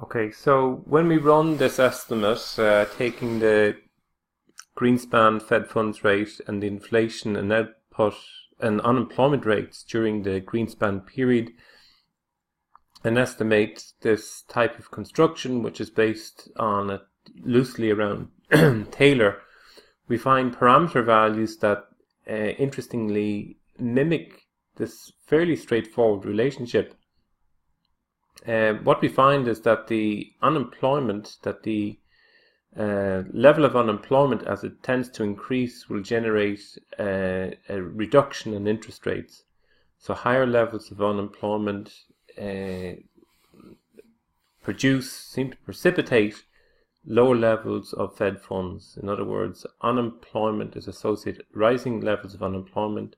Okay, so when we run this estimate, taking the Greenspan Fed funds rate and the inflation and output and unemployment rates during the Greenspan period, and estimate this type of construction, which is based on loosely around Taylor, we find parameter values that interestingly mimic this fairly straightforward relationship. What we find is that the level of unemployment as it tends to increase will generate a reduction in interest rates. So higher levels of unemployment seem to precipitate lower levels of Fed funds. In other words, rising levels of unemployment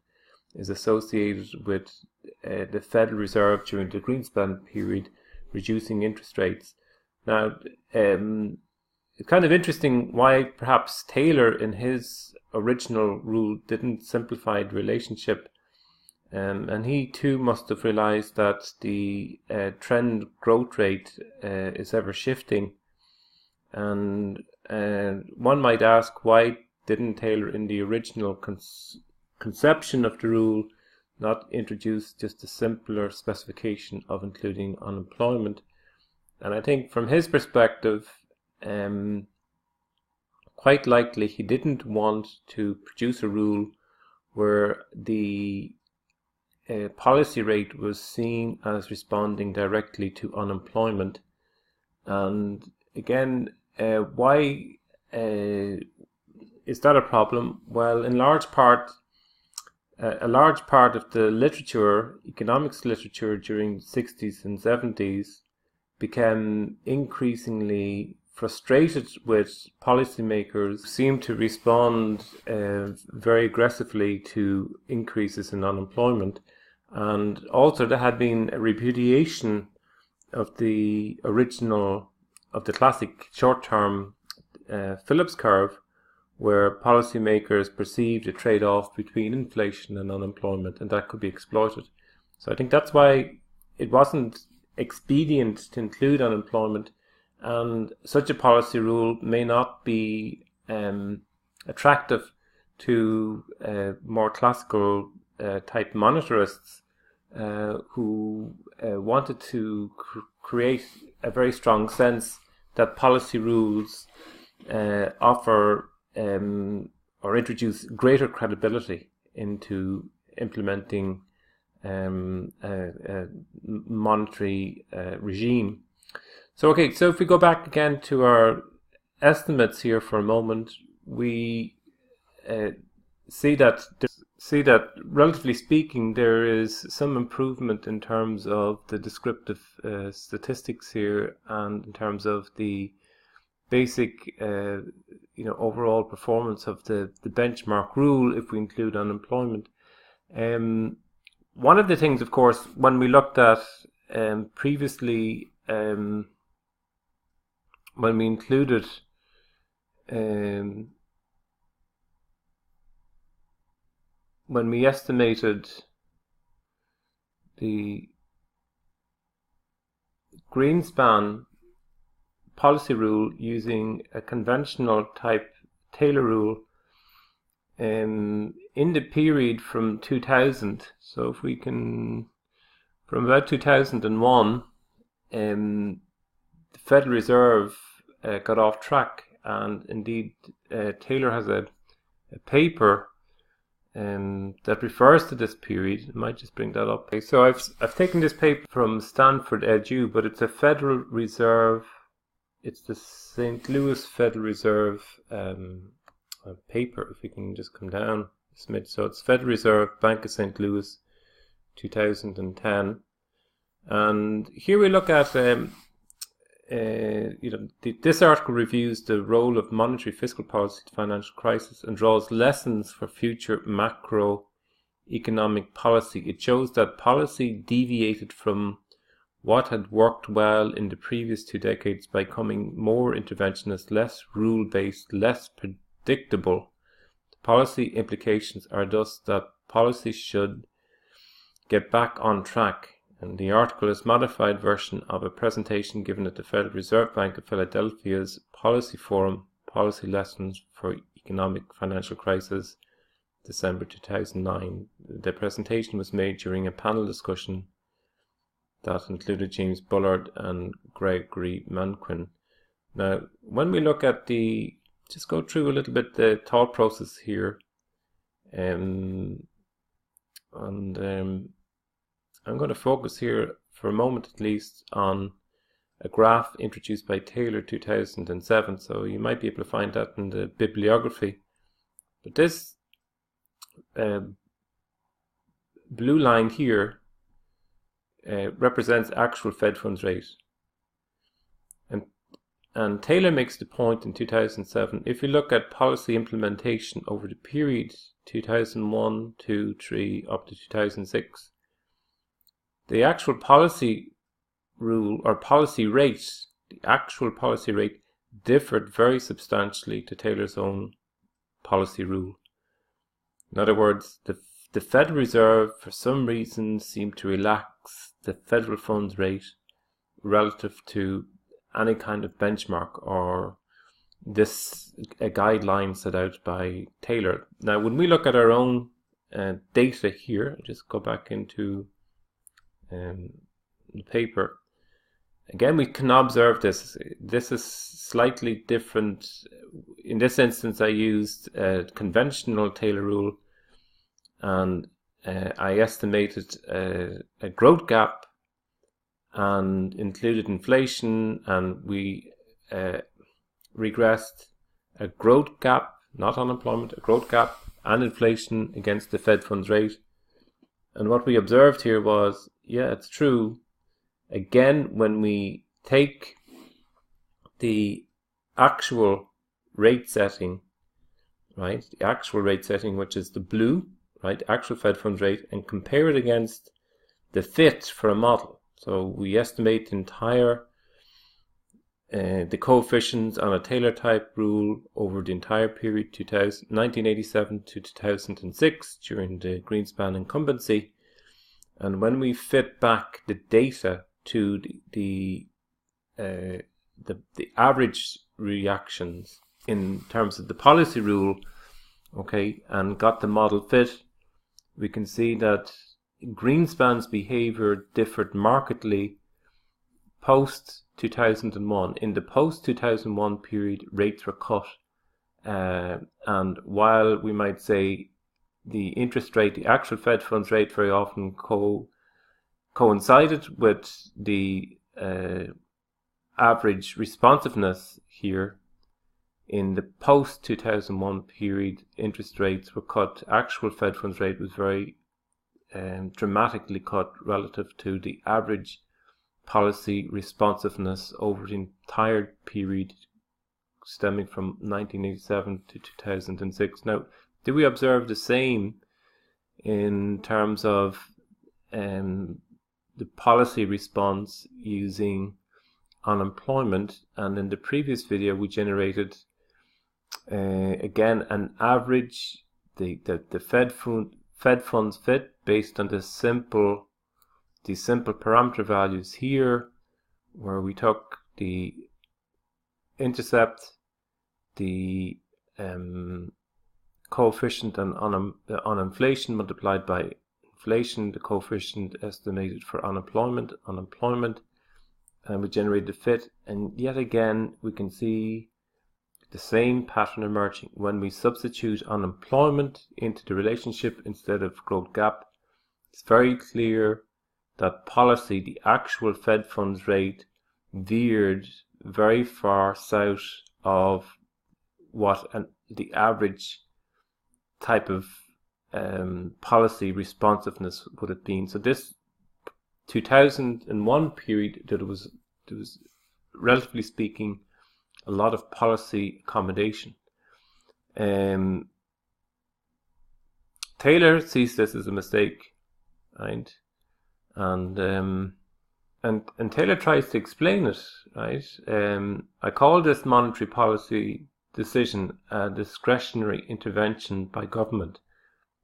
is associated with the Federal Reserve during the Greenspan period reducing interest rates. Now, it's kind of interesting why perhaps Taylor in his original rule didn't simplify the relationship, and he too must have realized that the trend growth rate is ever shifting. And one might ask, why didn't Taylor in the original conception of the rule not introduce just a simpler specification of including unemployment? And I think from his perspective, quite likely he didn't want to produce a rule where the policy rate was seen as responding directly to unemployment. And again, why is that a problem? Well, in large part, a large part of the literature, economics literature during the 60s and 70s, became increasingly frustrated with policymakers who seemed to respond very aggressively to increases in unemployment. And also there had been a repudiation of the classic short-term Phillips curve, where policymakers perceived a trade-off between inflation and unemployment, and that could be exploited. So I think that's why it wasn't expedient to include unemployment, and such a policy rule may not be attractive to more classical type monetarists who wanted to create a very strong sense that policy rules offer or introduce greater credibility into implementing a monetary regime. So if we go back again to our estimates here for a moment, we see that relatively speaking there is some improvement in terms of the descriptive statistics here, and in terms of the basic overall performance of the benchmark rule if we include unemployment. One of the things, of course, when we looked at previously, when we included when we estimated the Greenspan policy rule using a conventional type Taylor rule in the period from 2000. So if we can, from about 2001, the Federal Reserve got off track, and indeed Taylor has a paper that refers to this period. I might just bring that up. Okay, so I've taken this paper from Stanford Edu, but it's a Federal Reserve. It's the St. Louis Federal Reserve paper. If we can just come down a smidge. So it's Federal Reserve, Bank of St. Louis, 2010. And here we look at, this article reviews the role of monetary fiscal policy to financial crisis and draws lessons for future macroeconomic policy. It shows that policy deviated from what had worked well in the previous 2 decades by becoming more interventionist, less rule-based, less predictable. The policy implications are thus that policy should get back on track And the article is a modified version of a presentation given at the Federal Reserve Bank of Philadelphia's Policy Forum, Policy Lessons for Economic Financial Crisis, December 2009. The presentation was made during a panel discussion that included James Bullard and Gregory Manquin. Now, when we look at just go through a little bit the thought process here, I'm going to focus here for a moment at least on a graph introduced by Taylor 2007, so you might be able to find that in the bibliography. But this blue line here represents actual Fed funds rate. And Taylor makes the point in 2007, if you look at policy implementation over the period 2001, 2, 3 up to 2006, the actual policy rule or policy rate, the actual policy rate differed very substantially to Taylor's own policy rule. In other words, the Federal Reserve for some reason seemed to relax the federal funds rate relative to any kind of benchmark or a guideline set out by Taylor. Now, when we look at our own data here, I'll just go back into the paper. Again, we can observe this. This is slightly different. In this instance, I used a conventional Taylor rule, and I estimated a growth gap and included inflation, and we regressed a growth gap, not unemployment, a growth gap and inflation against the Fed funds rate. And what we observed here was, yeah, it's true. Again, when we take the actual rate setting, right, the actual rate setting, which is the blue, right, actual Fed funds rate, and compare it against the fit for a model. So we estimate the coefficients on a Taylor type rule over the entire period 1987 to 2006 during the Greenspan incumbency. And when we fit back the data to the average reactions in terms of the policy rule, okay, and got the model fit, we can see that Greenspan's behavior differed markedly post 2001. In the post 2001 period, rates were cut, and while we might say the interest rate, the actual Fed funds rate, very often coincided with the average responsiveness here, in the post 2001 period, interest rates were cut. Actual Fed funds rate was very dramatically cut relative to the average policy responsiveness over the entire period stemming from 1987 to 2006. Now, do we observe the same in terms of the policy response using unemployment? And in the previous video, we generated again an average, the Fed funds fit based on the simple parameter values here, where we took the intercept, the coefficient on inflation multiplied by inflation, the coefficient estimated for unemployment, and we generated the fit. And yet again, we can see the same pattern emerging. When we substitute unemployment into the relationship instead of growth gap, it's very clear that policy, the actual Fed funds rate, veered very far south of what the average type of policy responsiveness would have been. So this 2001 period, there was relatively speaking a lot of policy accommodation. Taylor sees this as a mistake, right? And Taylor tries to explain it, right? I call this monetary policy decision a discretionary intervention by government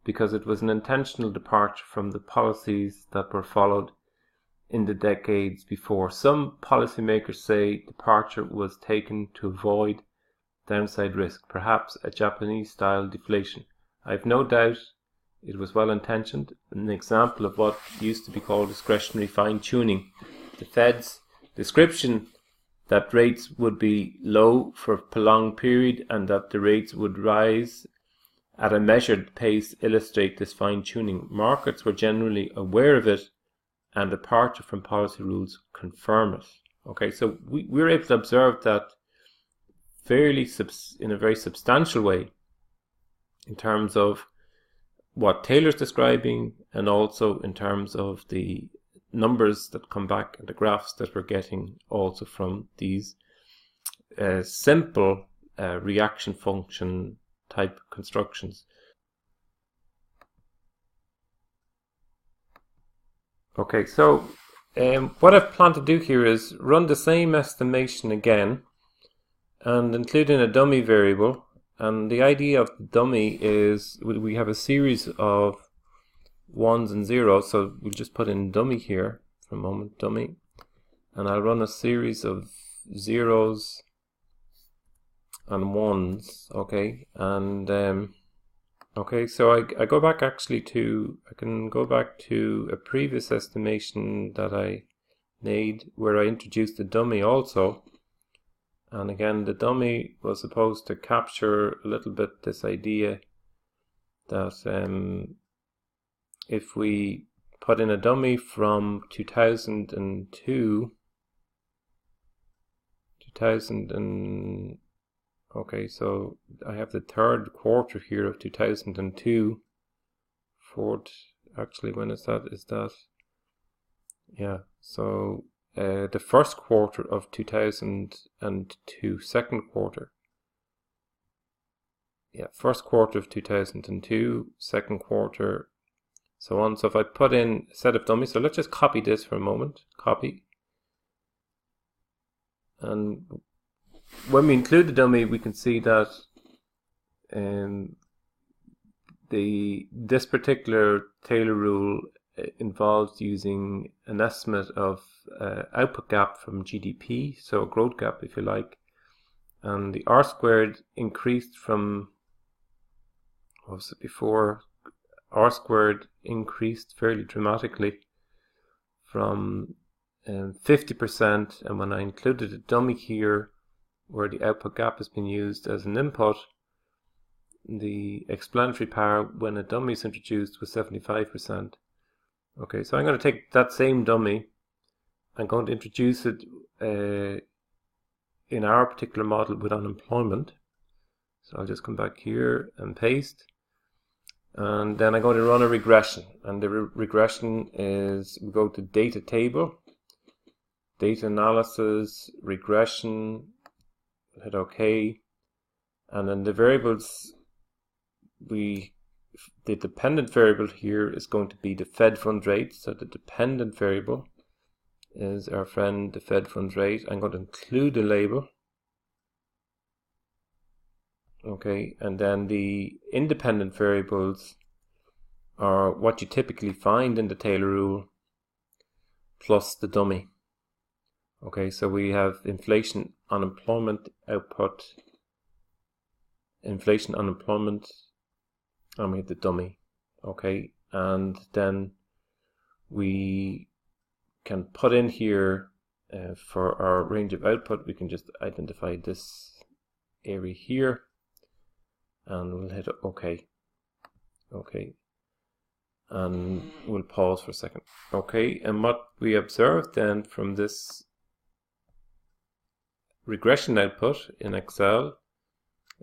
because it was an intentional departure from the policies that were followed in the decades before. Some policymakers say departure was taken to avoid downside risk, perhaps a Japanese-style deflation. I have no doubt it was well-intentioned, an example of what used to be called discretionary fine-tuning. The Fed's description that rates would be low for a prolonged period and that the rates would rise at a measured pace illustrate this fine-tuning. Markets were generally aware of it, and departure from policy rules confirm it. Okay, so we're able to observe that in a very substantial way in terms of what Taylor's describing, and also in terms of the numbers that come back and the graphs that we're getting also from these simple reaction function type constructions. Okay, so what I've planned to do here is run the same estimation again and include in a dummy variable. And the idea of the dummy is we have a series of ones and zeros, so we'll just put in dummy here for a moment, dummy, and I'll run a series of zeros and ones. Okay, and okay, so I go back actually to, I can go back to a previous estimation that I made where I introduced the dummy also. And again, the dummy was supposed to capture a little bit this idea that if we put in a dummy from 2002, okay, so I have the third quarter here of 2002, actually, when is that? Yeah, so the first quarter of 2002, second quarter. Yeah, first quarter of 2002, second quarter, so on. So if I put in a set of dummies, so let's just copy this for a moment, copy. And when we include the dummy, we can see that this particular Taylor rule involves using an estimate of output gap from GDP, so a growth gap if you like, and the R squared increased from, what was it before, R squared increased fairly dramatically from 50%, and when I included a dummy here where the output gap has been used as an input, the explanatory power when a dummy is introduced was 75%. Okay, so I'm going to take that same dummy, I'm going to introduce it in our particular model with unemployment. So I'll just come back here and paste, and then I'm going to run a regression, and the regression is, we go to data table, data analysis, regression, hit OK, and then the variables, the dependent variable here is going to be the Fed funds rate. So the dependent variable is our friend the Fed funds rate. I'm going to include a label. Okay, and then the independent variables are what you typically find in the Taylor rule plus the dummy. Okay, so we have inflation, unemployment, output, inflation, unemployment, and we have the dummy. Okay, and then we can put in here for our range of output, we can just identify this area here, and we'll hit OK. Okay, and we'll pause for a second. Okay, and what we observed then from this regression output in Excel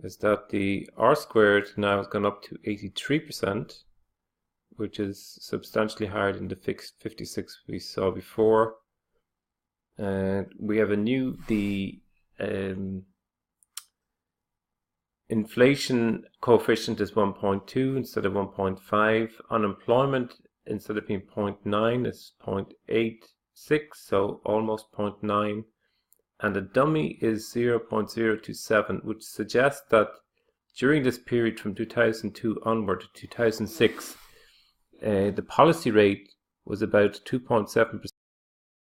is that the R squared now has gone up to 83%, which is substantially higher than the fixed 56 we saw before. And we have the inflation coefficient is 1.2 instead of 1.5. Unemployment, instead of being 0.9, is 0.86, so almost 0.9. And the dummy is 0.027, which suggests that during this period from 2002 onward to 2006, the policy rate was about 2.7%.